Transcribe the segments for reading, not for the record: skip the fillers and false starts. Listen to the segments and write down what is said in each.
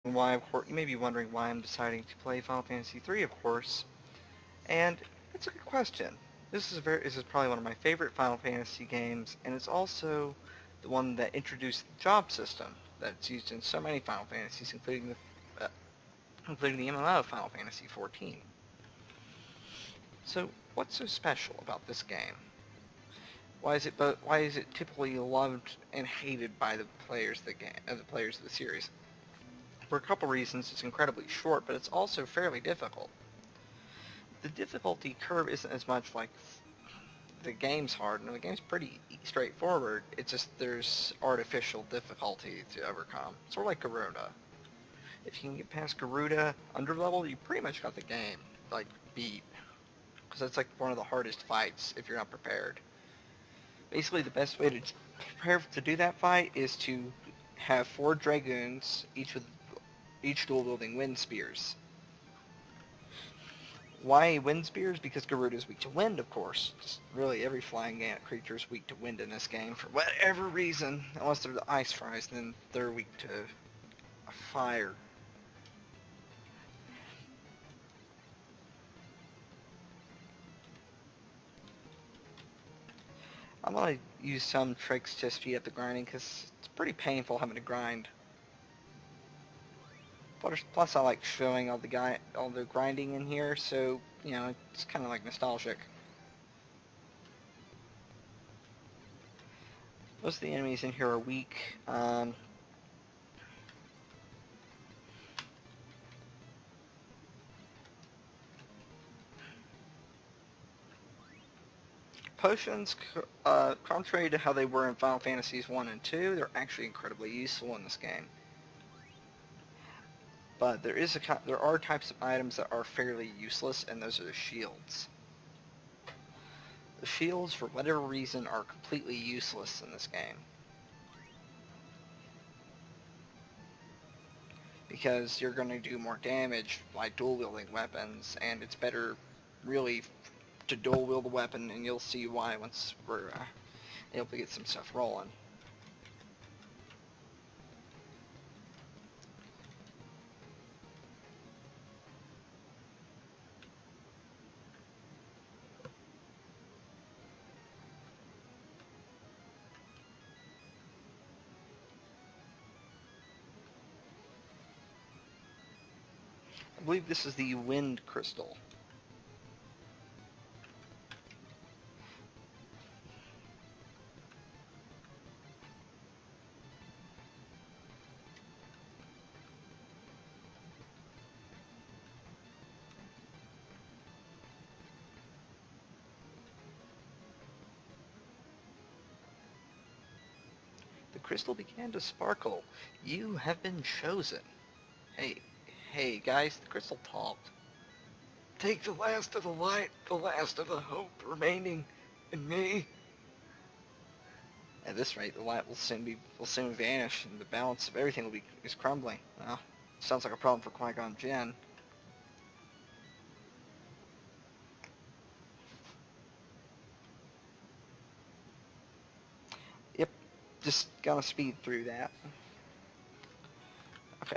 Why, of course, you may be wondering why I'm deciding to play Final Fantasy III, of course, and it's a good question. This is probably one of my favorite Final Fantasy games, and it's also the one that introduced the job system that's used in so many Final Fantasies, including the MMO Final Fantasy XIV. So, what's so special about this game? Why is it typically loved and hated by the players of the series? For a couple reasons, it's incredibly short, but it's also fairly difficult. The difficulty curve isn't as much like the game's hard, and the game's pretty straightforward. It's just there's artificial difficulty to overcome. Sort of like Garuda. If you can get past Garuda underlevel, you pretty much got the game like beat, because that's like one of the hardest fights if you're not prepared. Basically, the best way to prepare to do that fight is to have 4 dragoons, each dual wielding wind spears. Why wind spears? Because Garuda is weak to wind, of course. Just really every flying creature is weak to wind in this game for whatever reason. Unless they're the ice fries, then they're weak to fire. I'm gonna use some tricks to speed up the grinding because it's pretty painful having to grind. Plus, I like showing all the grinding in here, so you know it's kind of like nostalgic. Most of the enemies in here are weak. Potions, contrary to how they were in Final Fantasies 1 and 2, they're actually incredibly useful in this game. But there are types of items that are fairly useless, and those are the shields. The shields, for whatever reason, are completely useless in this game. Because you're going to do more damage by dual-wielding weapons, and it's better, really, to dual-wield a weapon, and you'll see why once we're able to get some stuff rolling. I believe this is the wind crystal. The crystal began to sparkle. You have been chosen. Hey, hey guys, the crystal talked. Take the last of the light, the last of the hope remaining in me. At this rate, the light will soon vanish, and the balance of everything is crumbling. Well, sounds like a problem for Qui-Gon Jinn. Yep, just gonna speed through that. Okay,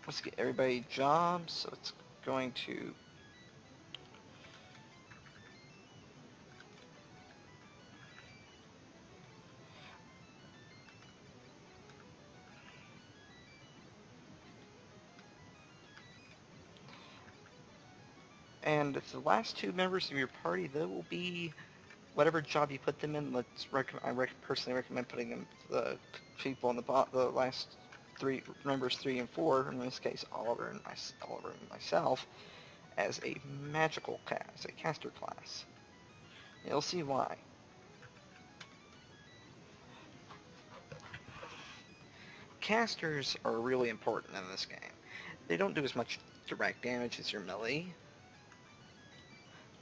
let's get everybody jobs. So it's going to and the last 2 members of your party, they will be whatever job you put them in. Personally recommend putting them the people in the last 3 members 3 and 4. In this case, Oliver and myself, as a as a caster class. You'll see why. Casters are really important in this game. They don't do as much direct damage as your melee,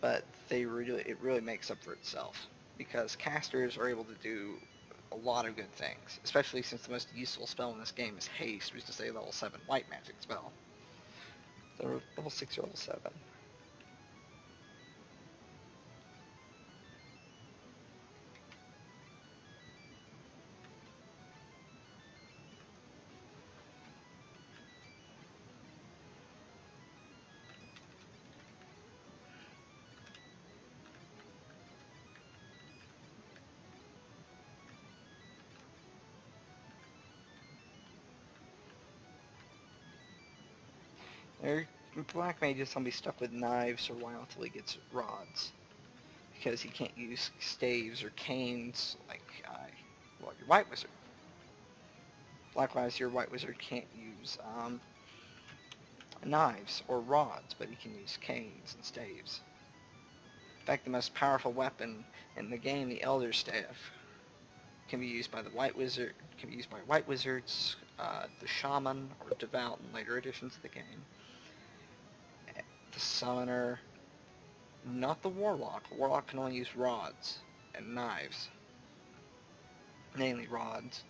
but it really makes up for itself because casters are able to do a lot of good things, especially since the most useful spell in this game is haste, which is a level 7 white magic spell. So level 6 or level 7. Their black mage is going to be stuck with knives for a while until he gets rods, because he can't use staves or canes like well, your white wizard. Likewise, your white wizard can't use knives or rods, but he can use canes and staves. In fact, the most powerful weapon in the game, the Elder Staff, can be used by the white wizard. Can be used by white wizards, the shaman, or devout in later editions of the game. The summoner, not the warlock. The warlock can only use rods and knives, mainly rods,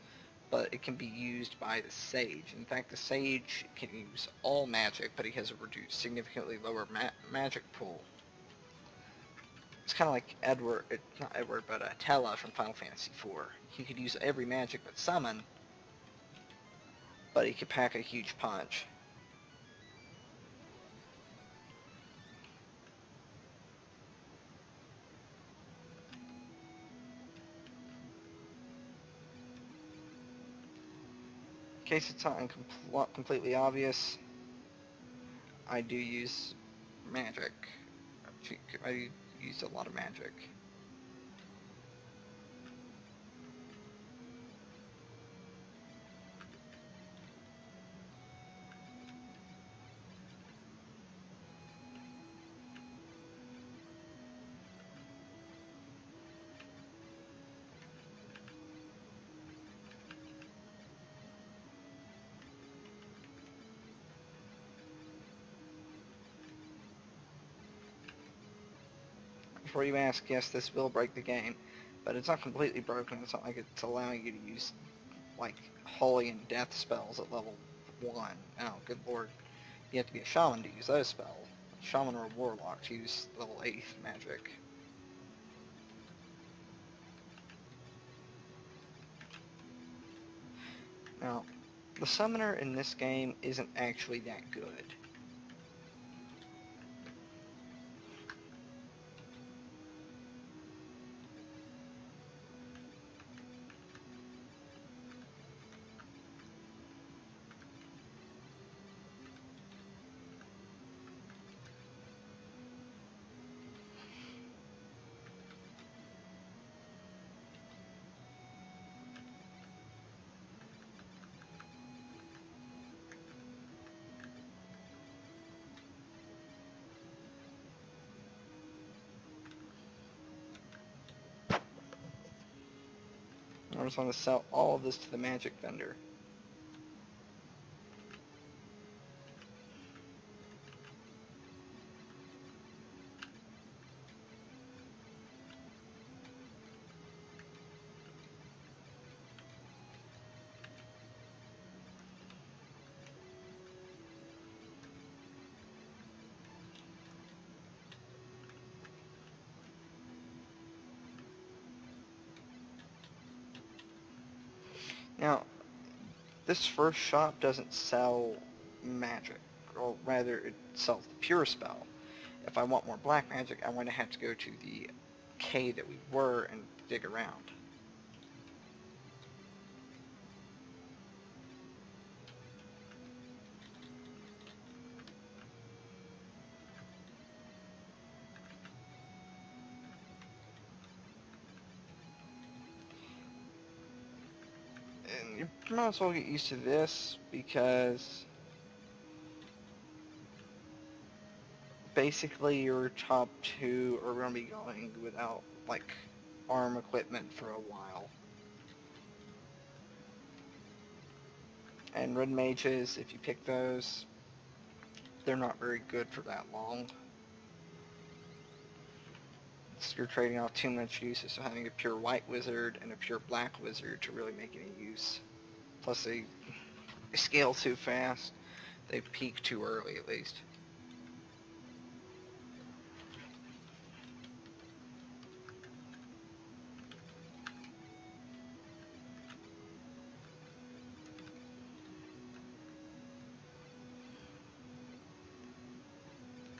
but it can be used by the sage. In fact, the sage can use all magic, but he has a reduced, significantly lower magic pool. It's kind of like not Edward, but Tella from Final Fantasy IV. He could use every magic but summon, but he could pack a huge punch. In case it's not completely obvious, I do use magic. I used a lot of magic. Before you ask, yes, this will break the game, but it's not completely broken. It's not like it's allowing you to use, like, holy and death spells at level 1. Oh, good lord. You have to be a shaman to use those spells. A shaman or a warlock to use level 8 magic. Now, the summoner in this game isn't actually that good. I just want to sell all of this to the magic vendor. Now, this first shop doesn't sell magic, or rather it sells the pure spell. If I want more black magic, I'm going to have to go to the cave that we were and dig around. And you might as well get used to this, because basically your top 2 are going to be going without, like, arm equipment for a while. And red mages, if you pick those, they're not very good for that long. So you're trading off too much use of having a pure white wizard and a pure black wizard to really make any use. Plus they scale too fast. They peak too early, at least.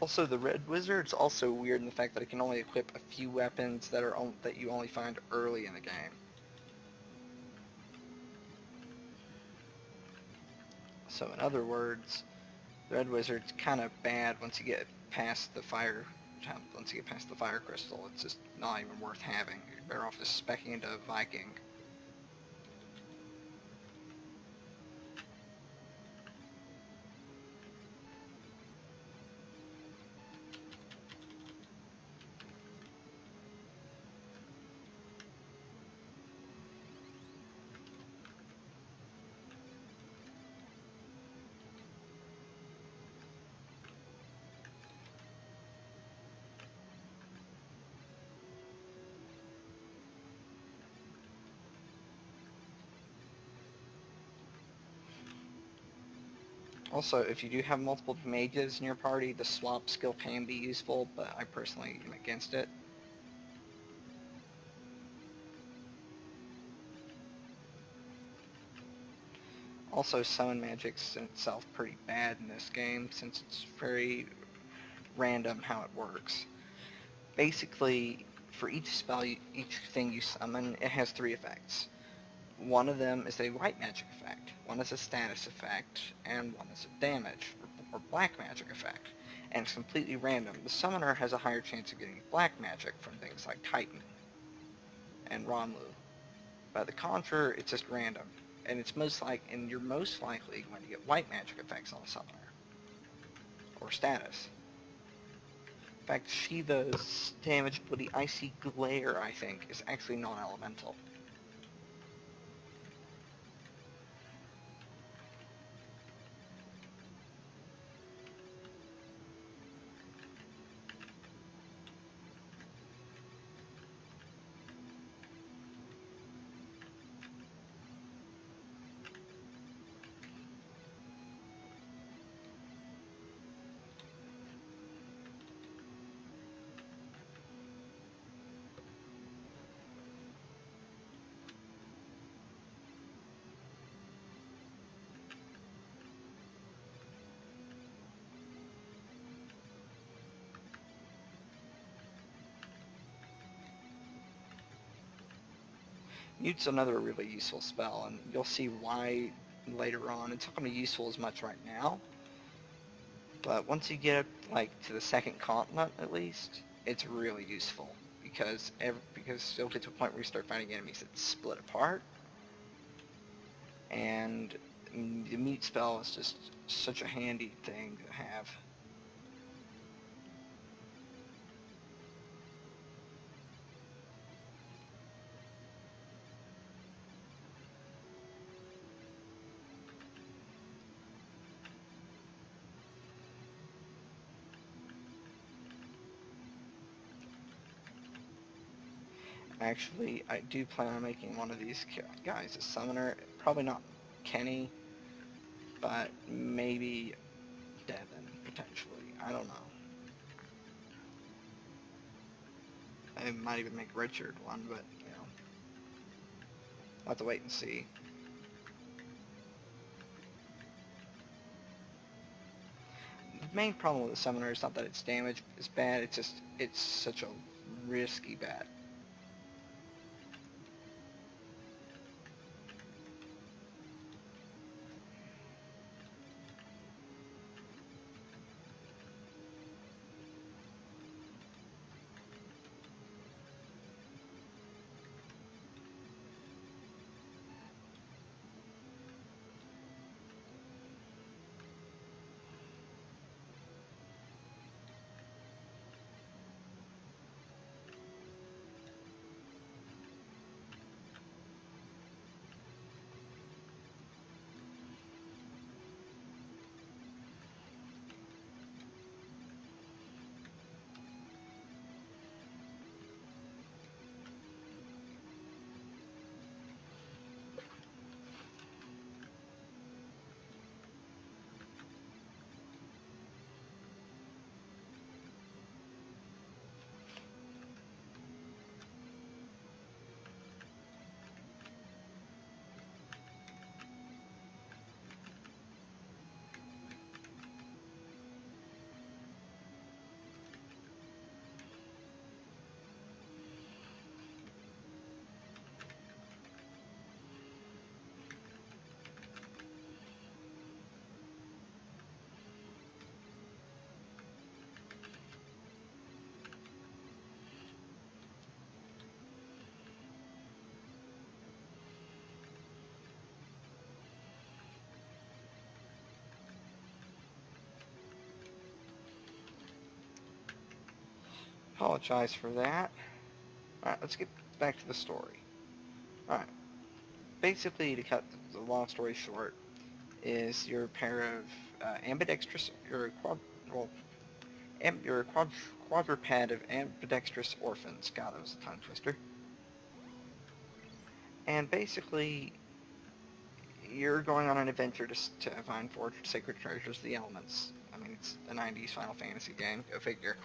Also, the red wizard's also weird in the fact that it can only equip a few weapons that you only find early in the game. So in other words, The red wizard's kind of bad once you get past the fire. Once you get past the fire crystal, it's just not even worth having. You're better off just specking into Viking. Also, if you do have multiple mages in your party, the swap skill can be useful, but I personally am against it. Also, summon magic's in itself pretty bad in this game, since it's very random how it works. Basically, for each spell, each thing you summon, it has 3 effects. One of them is a white magic effect, one is a status effect, and one is a damage or black magic effect. And it's completely random. The summoner has a higher chance of getting black magic from things like Titan and Ronlu. By the Conjurer, it's just random. And you're most likely going to get white magic effects on a summoner. Or status. In fact, Shiva's damage ability, Icy Glare, I think, is actually non-elemental. Mute's another really useful spell, and you'll see why later on. It's not going to be useful as much right now, but once you get to the second continent at least, it's really useful because you'll get to a point where you start fighting enemies that split apart, and the mute spell is just such a handy thing to have. Actually, I do plan on making one of these guys a summoner. Probably not Kenny, but maybe Devin, potentially. I don't know. I might even make Richard one, but, I'll have to wait and see. The main problem with the summoner is not that its damage is bad, it's such a risky bet. apologize for that. Alright, let's get back to the story. Alright, basically, to cut the long story short, is you're a pair of ambidextrous, you're a quadruped of ambidextrous orphans. God, that was a tongue twister. And basically, you're going on an adventure to find four sacred treasures of the elements. I mean, it's a 90s Final Fantasy game, go figure.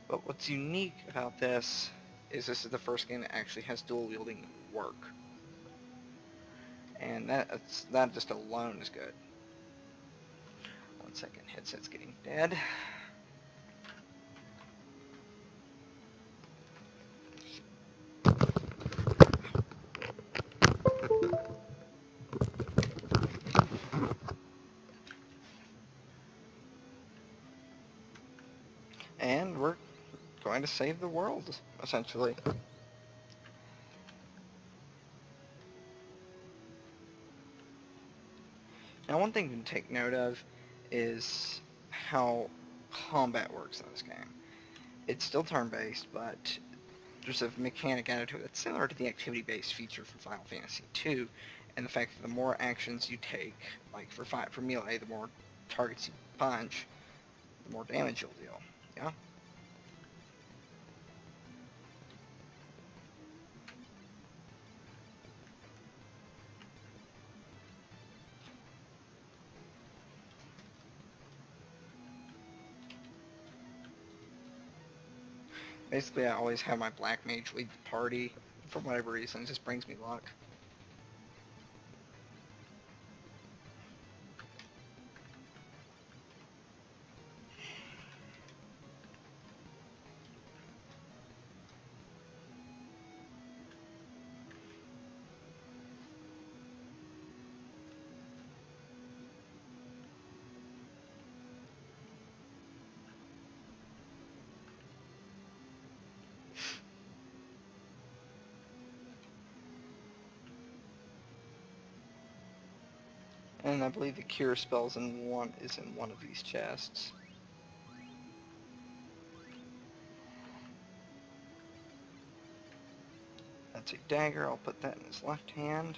But what's unique about this is the first game that actually has dual wielding work. And that just alone is good. 1 second, headset's getting dead. And we're going to save the world, essentially. Now, one thing to take note of is how combat works in this game. It's still turn-based, but there's a mechanic added to it that's similar to the activity-based feature from Final Fantasy II, and the fact that the more actions you take, like for melee, the more targets you punch, the more damage you'll deal. Yeah? Basically, I always have my black mage lead the party. For whatever reason, it just brings me luck. And I believe the cure spell's in one of these chests. That's a dagger. I'll put that in his left hand.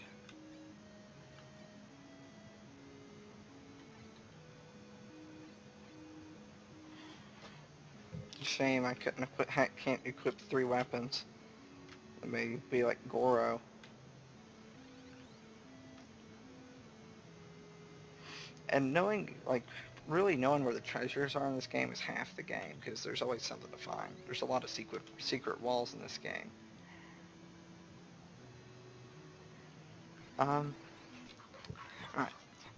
Shame I can't equip 3 weapons. It may be like Goro. And really knowing where the treasures are in this game is half the game, because there's always something to find. There's a lot of secret walls in this game. Alright.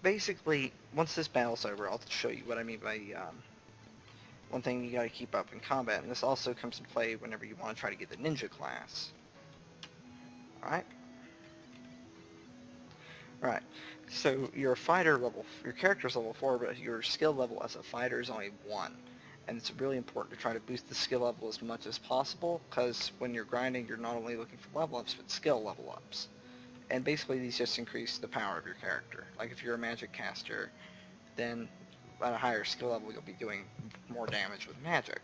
Basically, once this battle's over, I'll show you what I mean by, one thing you gotta keep up in combat, and this also comes into play whenever you want to try to get the ninja class. Alright? Right. So your character's level 4, but your skill level as a fighter is only 1. And it's really important to try to boost the skill level as much as possible, because when you're grinding, you're not only looking for level ups, but skill level ups. And basically these just increase the power of your character. Like if you're a magic caster, then at a higher skill level you'll be doing more damage with magic.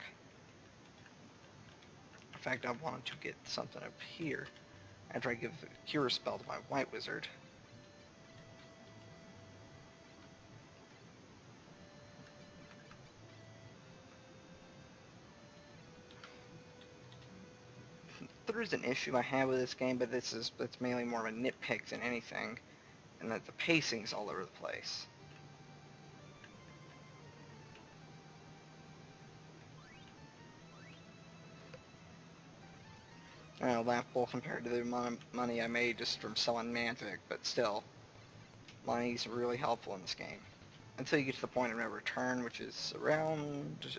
In fact, I wanted to get something up here after I give the cure spell to my white wizard. There is an issue I have with this game, but it's mainly more of a nitpick than anything, and that the pacing's all over the place. I know, laughable compared to the amount of money I made just from selling magic, but still, money's really helpful in this game. Until you get to the point of no return, which is around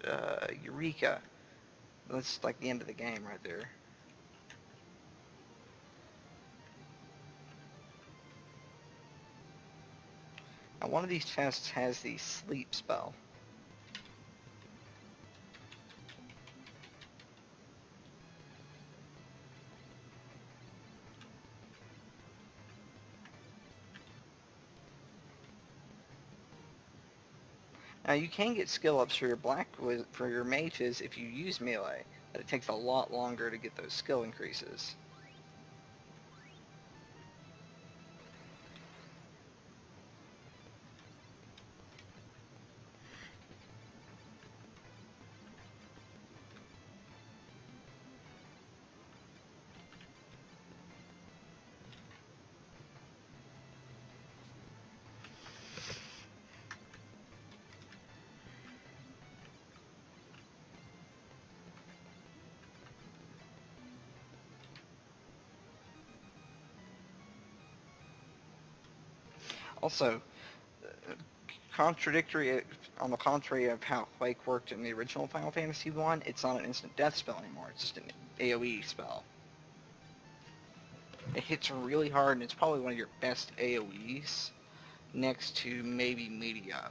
Eureka. That's like the end of the game right there. Now, one of these chests has the sleep spell. Now you can get skill ups for your for your mages if you use melee, but it takes a lot longer to get those skill increases. Also, contradictory on the contrary of how Quake worked in the original Final Fantasy 1, it's not an instant death spell anymore. It's just an AoE spell. It hits really hard, and it's probably one of your best AoEs, next to maybe Meteo.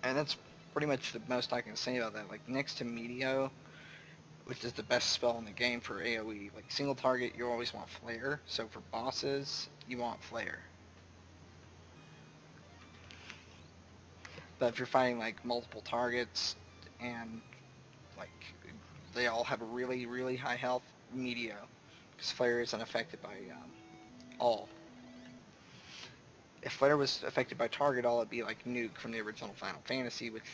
And that's pretty much the most I can say about that. Like, next to Meteo, which is the best spell in the game for AoE, like, single target, you always want Flare, so for bosses, you want Flare. But if you're fighting, like, multiple targets, and, like, they all have a really, really high health, Meteo, because Flare isn't affected by all. If Flare was affected by target all, it'd be like Nuke from the original Final Fantasy, which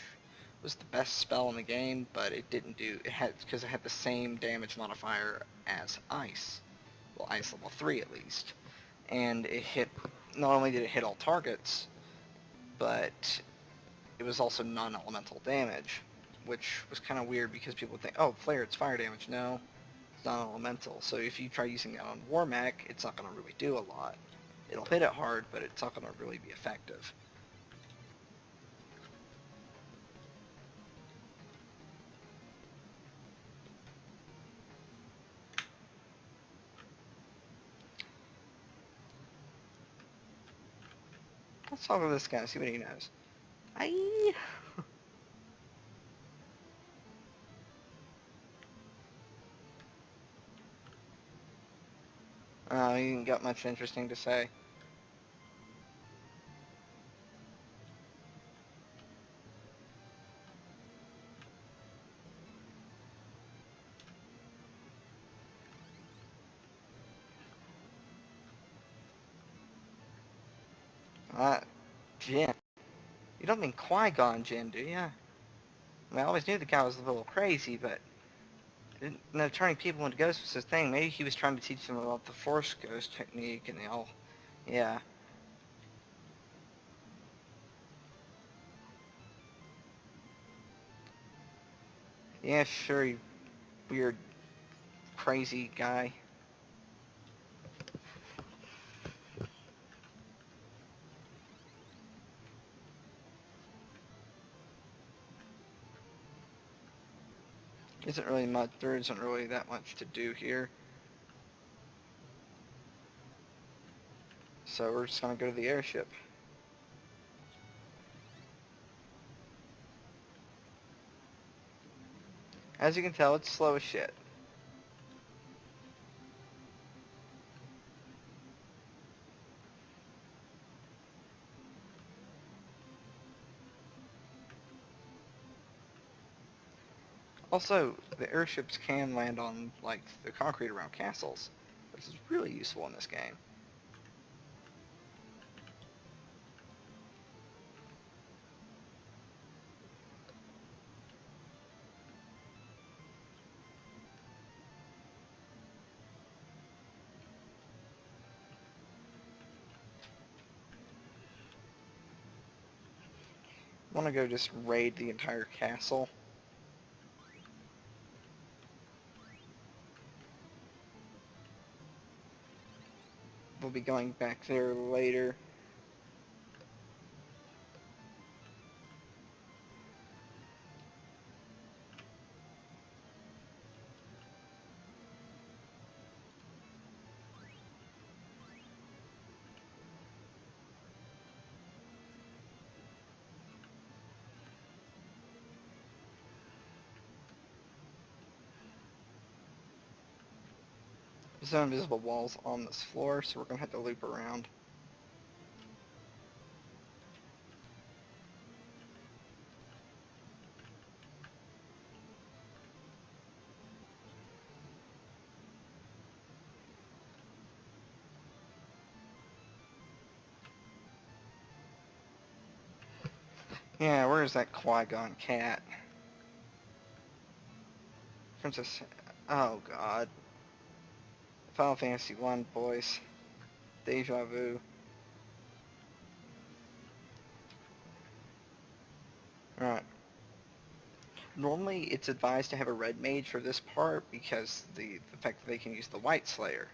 was the best spell in the game, but it didn't do, because it had the same damage modifier as Ice. Well, Ice level 3 at least. And it hit, not only did it hit all targets, but it was also non-elemental damage, which was kind of weird because people would think, oh, Flare, it's fire damage. No, it's non-elemental. So if you try using that on Warmech, it's not going to really do a lot. It'll hit it hard, but it's not going to really be effective. Let's talk to this guy, see what he knows. Aye. He ain't got much interesting to say. Jin. You don't mean Qui-Gon Jinn, do ya? I mean, I always knew the guy was a little crazy, but didn't know turning people into ghosts was his thing. Maybe he was trying to teach them about the Force Ghost technique, and they all, yeah. Yeah, sure, you weird, crazy guy. There isn't really that much to do here. So we're just gonna go to the airship. As you can tell, it's slow as shit. Also, the airships can land on, like, the concrete around castles, which is really useful in this game. I want to go just raid the entire castle. We'll be going back there later. There's no invisible walls on this floor, so we're going to have to loop around. Yeah, where's that Qui-Gon cat? Princess... Oh, God. Final Fantasy 1, boys. Deja vu. Alright. Normally, it's advised to have a red mage for this part because the fact that they can use the white slayer.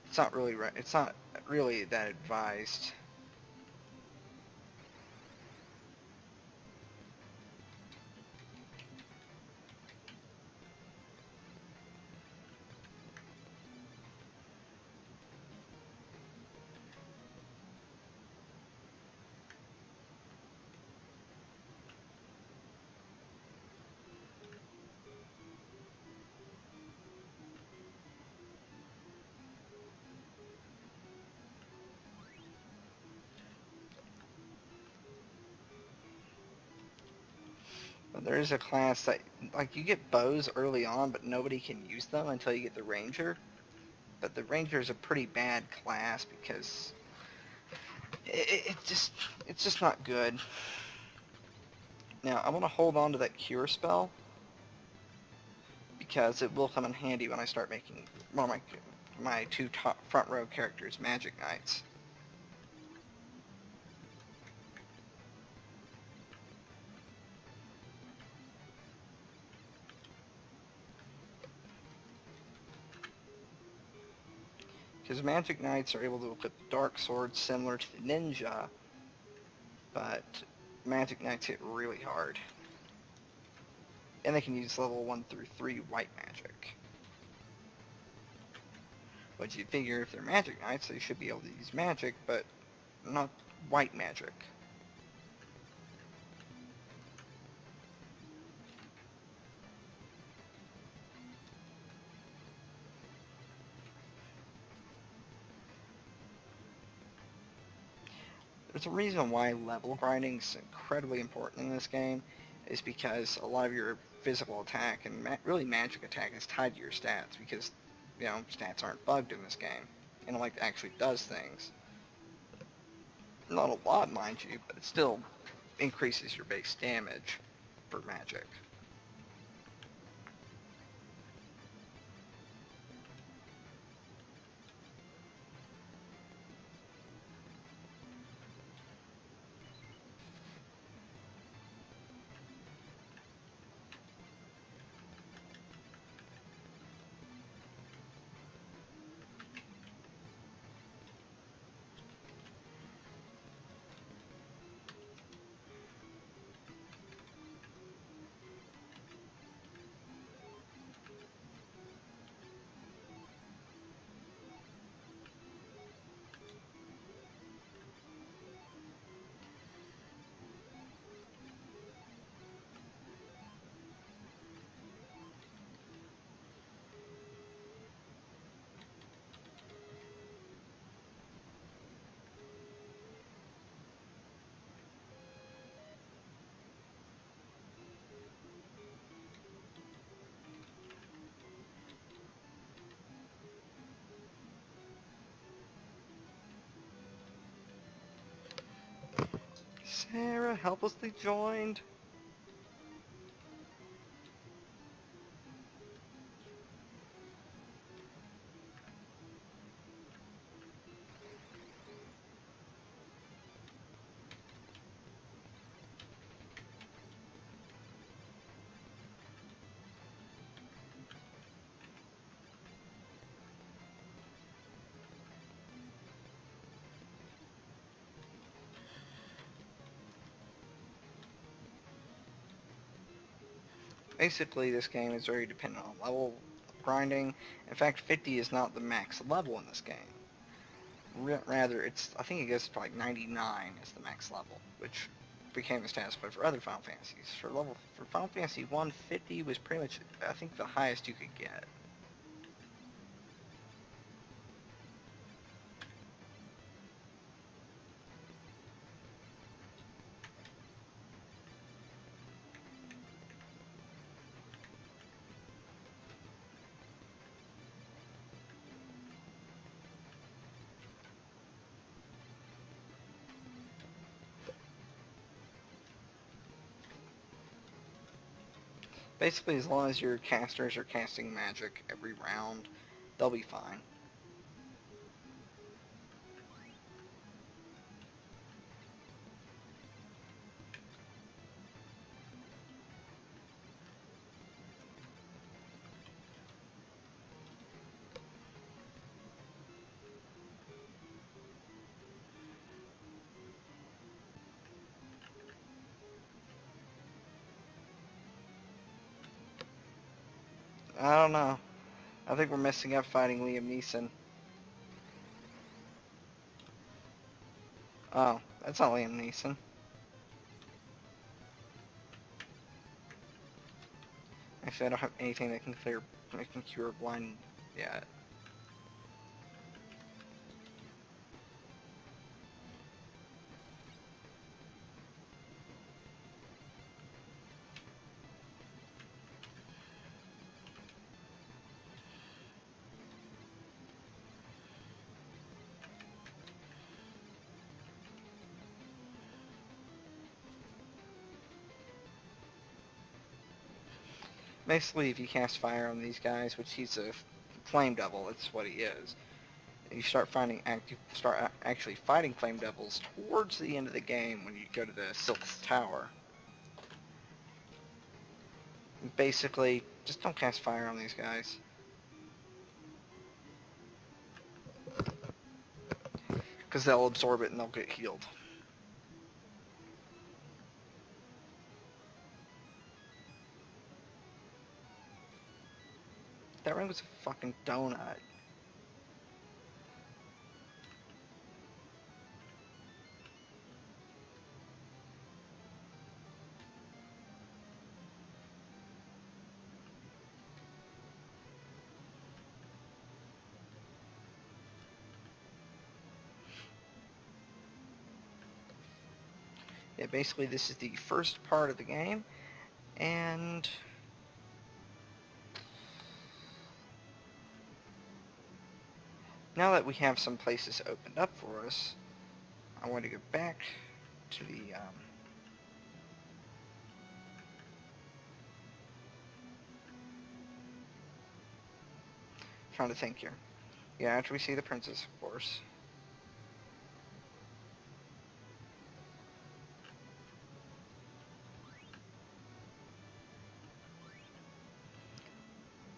It's not really that advised. But there is a class that, like, you get bows early on, but nobody can use them until you get the ranger. But the ranger is a pretty bad class because it's just not good. Now, I want to hold on to that cure spell because it will come in handy when I start making one of my two top front row characters magic knights. Because magic knights are able to equip dark swords similar to the ninja, but magic knights hit really hard. And they can use level 1 through 3 white magic. But you figure if they're magic knights, they should be able to use magic, but not white magic. There's a reason why level grinding is incredibly important in this game, is because a lot of your physical attack and really magic attack is tied to your stats, because, you know, stats aren't bugged in this game, and it actually does things. Not a lot, mind you, but it still increases your base damage for magic. Sarah helplessly joined. Basically, this game is very dependent on level grinding. In fact, 50 is not the max level in this game. Rather, I think it goes to like 99 is the max level, which became the status quo for other Final Fantasies. For Final Fantasy 150 was pretty much, I think, the highest you could get. Basically, as long as your casters are casting magic every round, they'll be fine. I don't know. I think we're messing up fighting Liam Neeson. Oh, that's not Liam Neeson. Actually, I don't have anything that can cure blind yet. Basically, if you cast fire on these guys, which he's a flame devil, that's what he is. You start actually fighting flame devils towards the end of the game when you go to the Silk's Tower. Basically, just don't cast fire on these guys. Because they'll absorb it and they'll get healed. That ring was a fucking donut. Yeah, basically this is the first part of the game, and now that we have some places opened up for us, I want to go back to the trying to think here. Yeah, after we see the princess, of course.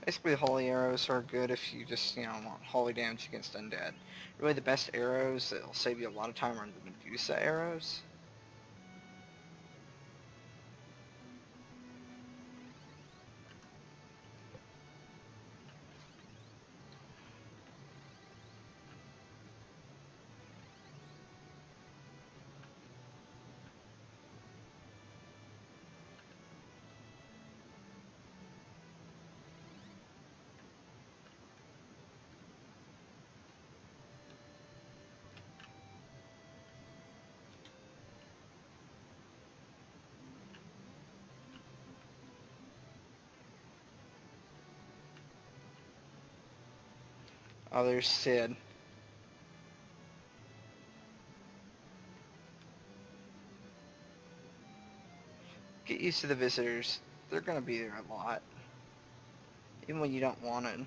Basically, holy arrows are good if you just, want holy damage against undead. Really, the best arrows that'll save you a lot of time are the Medusa arrows. Oh, there's Sid. Get used to the visitors. They're going to be there a lot. Even when you don't want it.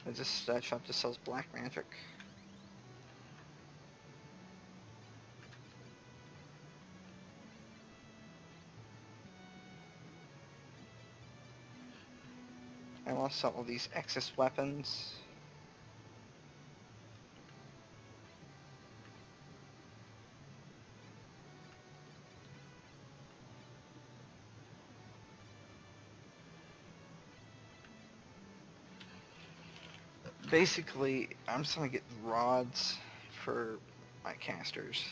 There's this shop that sells black magic. I lost all of these excess weapons. Basically, I'm just going to get rods for my casters.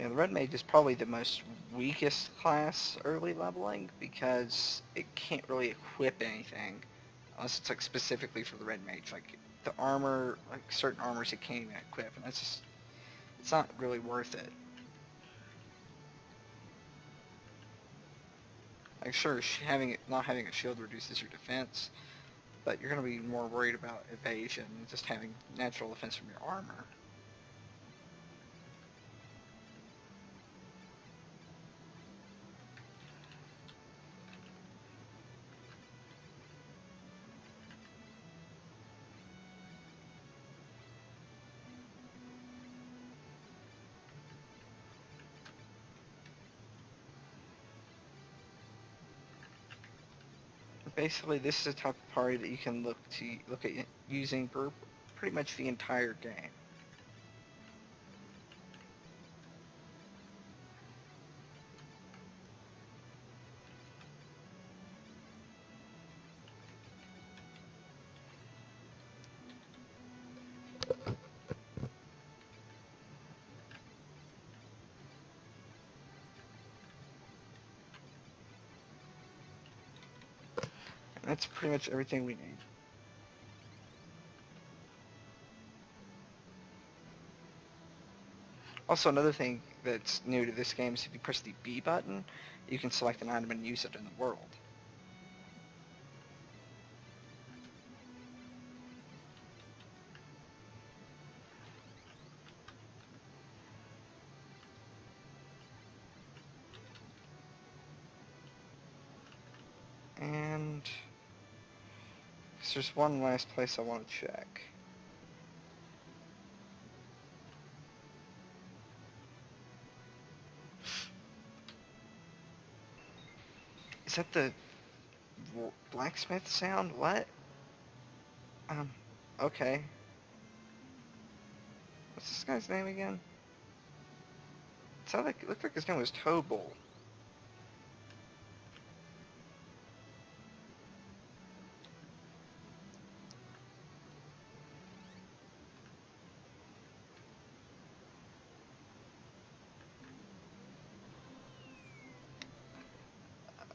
Yeah, the Red Mage is probably the most weakest class early leveling because it can't really equip anything unless it's like specifically for the Red Mage. Like the armor, like certain armors it can't even equip, and that's just, it's not really worth it. Like sure, not having a shield reduces your defense, but you're going to be more worried about evasion and just having natural defense from your armor. Basically, this is a type of party that you can look at using for pretty much the entire game. And that's pretty much everything we need. Also, another thing that's new to this game is if you press the B button, you can select an item and use it in the world. And there's one last place I want to check. Is that the blacksmith sound? What? Okay. What's this guy's name again? It looked like his name was Tobal.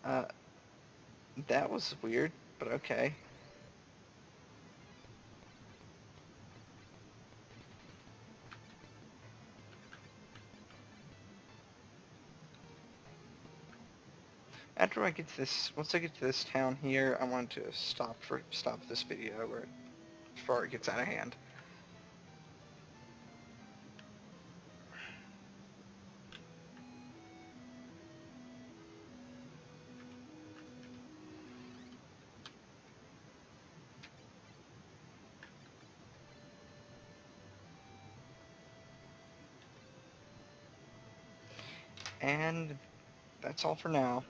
Uh, that was weird, but okay. Once I get to this town here, I want to stop this video before it gets out of hand. And that's all for now.